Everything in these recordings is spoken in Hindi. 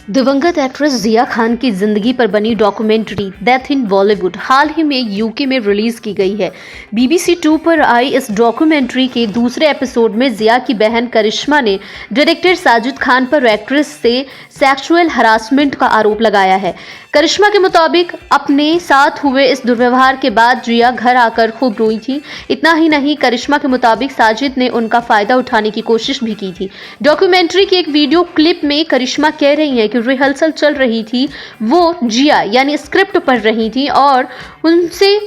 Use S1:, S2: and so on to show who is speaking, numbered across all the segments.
S1: दिवंगत एक्ट्रेस जिया खान की जिंदगी पर बनी डॉक्यूमेंट्री डेथ इन बॉलीवुड हाल ही में यूके में रिलीज की गई है। BBC 2 पर आई इस डॉक्यूमेंट्री के दूसरे एपिसोड में जिया की बहन करिश्मा ने डायरेक्टर साजिद खान पर एक्ट्रेस से सेक्सुअल हरासमेंट का आरोप लगाया है। करिश्मा के मुताबिक अपने साथ हुए इस दुर्व्यवहार के बाद जिया घर आकर खूब रोई थी। इतना ही नहीं, करिश्मा के मुताबिक साजिद ने उनका फायदा उठाने की कोशिश भी की थी। डॉक्यूमेंट्री की एक वीडियो क्लिप में करिश्मा कह रही हैं कि रिहर्सल चल रही थी, वो जिया यानी स्क्रिप्ट पढ़ रही थी और उनसे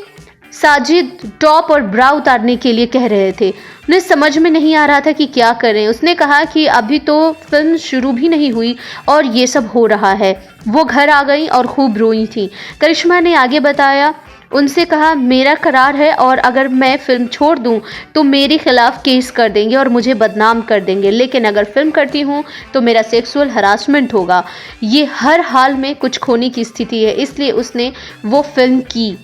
S1: साजिद टॉप और ब्रा उतारने के लिए कह रहे थे। उन्हें समझ में नहीं आ रहा था कि क्या करें। उसने कहा कि अभी तो फिल्म शुरू भी नहीं हुई और ये सब हो रहा है। वो घर आ गई और खूब रोई थी। करिश्मा ने आगे बताया, उनसे कहा मेरा करार है और अगर मैं फिल्म छोड़ दूं तो मेरे खिलाफ केस कर देंगे और मुझे बदनाम कर देंगे, लेकिन अगर फिल्म करती हूं तो मेरा सेक्सुअल हरासमेंट होगा। ये हर हाल में कुछ खोने की स्थिति है, इसलिए उसने वो फिल्म की।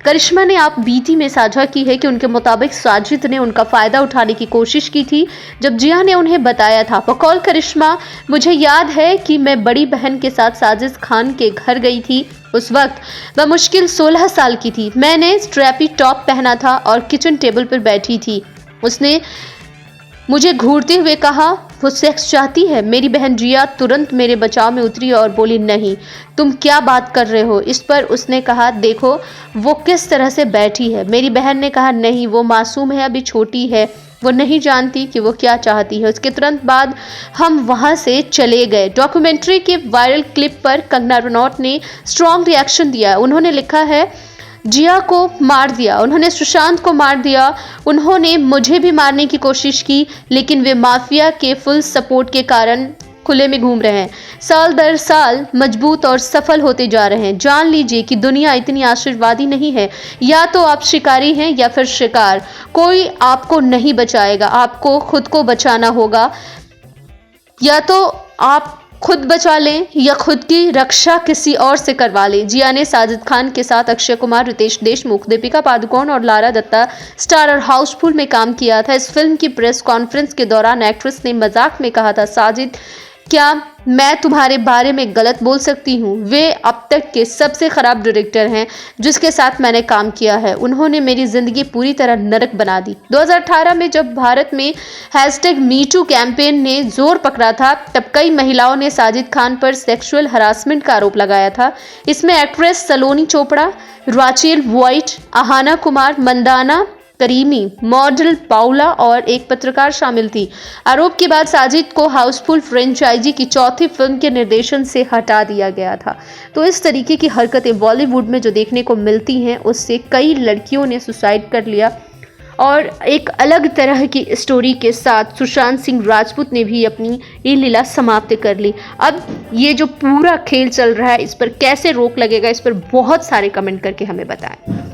S1: करिश्मा ने आप बीटी में साझा की है कि उनके मुताबिक साजिद ने उनका फायदा उठाने की कोशिश की थी जब जिया ने उन्हें बताया था। बकौल करिश्मा, मुझे याद है कि मैं बड़ी बहन के साथ साजिद खान के घर गई थी। उस वक्त वह मुश्किल 16 साल की थी। मैंने स्ट्रैपी टॉप पहना था और किचन टेबल पर बैठी थी। उसने मुझे घूरते हुए कहा वो सेक्स चाहती है। मेरी बहन जिया तुरंत मेरे बचाव में उतरी और बोली नहीं, तुम क्या बात कर रहे हो। इस पर उसने कहा देखो वो किस तरह से बैठी है। मेरी बहन ने कहा नहीं, वो मासूम है, अभी छोटी है, वो नहीं जानती कि वो क्या चाहती है। उसके तुरंत बाद हम वहां से चले गए। डॉक्यूमेंट्री के वायरल क्लिप पर कंगना रनौत ने स्ट्रॉन्ग रिएक्शन दिया। उन्होंने लिखा है, जिया को मार दिया, उन्होंने सुशांत को मार दिया, उन्होंने मुझे भी मारने की कोशिश की, लेकिन वे माफिया के फुल सपोर्ट के कारण खुले में घूम रहे हैं। साल दर साल मजबूत और सफल होते जा रहे हैं। जान लीजिए कि दुनिया इतनी आशीर्वादी नहीं है। या तो आप शिकारी हैं या फिर शिकार। कोई आपको नहीं बचाएगा, आपको खुद को बचाना होगा। या तो आप खुद बचा लें या खुद की रक्षा किसी और से करवा लें। जिया ने साजिद खान के साथ अक्षय कुमार, रितेश देशमुख, दीपिका पादुकोण और लारा दत्ता स्टारर हाउसफुल में काम किया था। इस फिल्म की प्रेस कॉन्फ्रेंस के दौरान एक्ट्रेस ने मजाक में कहा था, साजिद क्या मैं तुम्हारे बारे में गलत बोल सकती हूँ? वे अब तक के सबसे खराब डायरेक्टर हैं जिसके साथ मैंने काम किया है। उन्होंने मेरी जिंदगी पूरी तरह नरक बना दी। 2018 में जब भारत में #MeToo कैंपेन ने जोर पकड़ा था, तब कई महिलाओं ने साजिद खान पर सेक्सुअल हरासमेंट का आरोप लगाया था। इसमें actress Saloni Chopra, Rachel White, Aahana Kumar, Mandana Karimi, model Paula और एक पत्रकार शामिल थी। आरोप के बाद साजिद को हाउसफुल फ्रेंचाइजी की चौथी फिल्म के निर्देशन से हटा दिया गया था। तो इस तरीके की हरकतें बॉलीवुड में जो देखने को मिलती हैं, उससे कई लड़कियों ने सुसाइड कर लिया। और एक अलग तरह की स्टोरी के साथ सुशांत सिंह राजपूत ने भी अपनी ये लीला समाप्त कर ली। अब ये जो पूरा खेल चल रहा है, इस पर कैसे रोक लगेगा, इस पर बहुत सारे कमेंट करके हमें बताएं।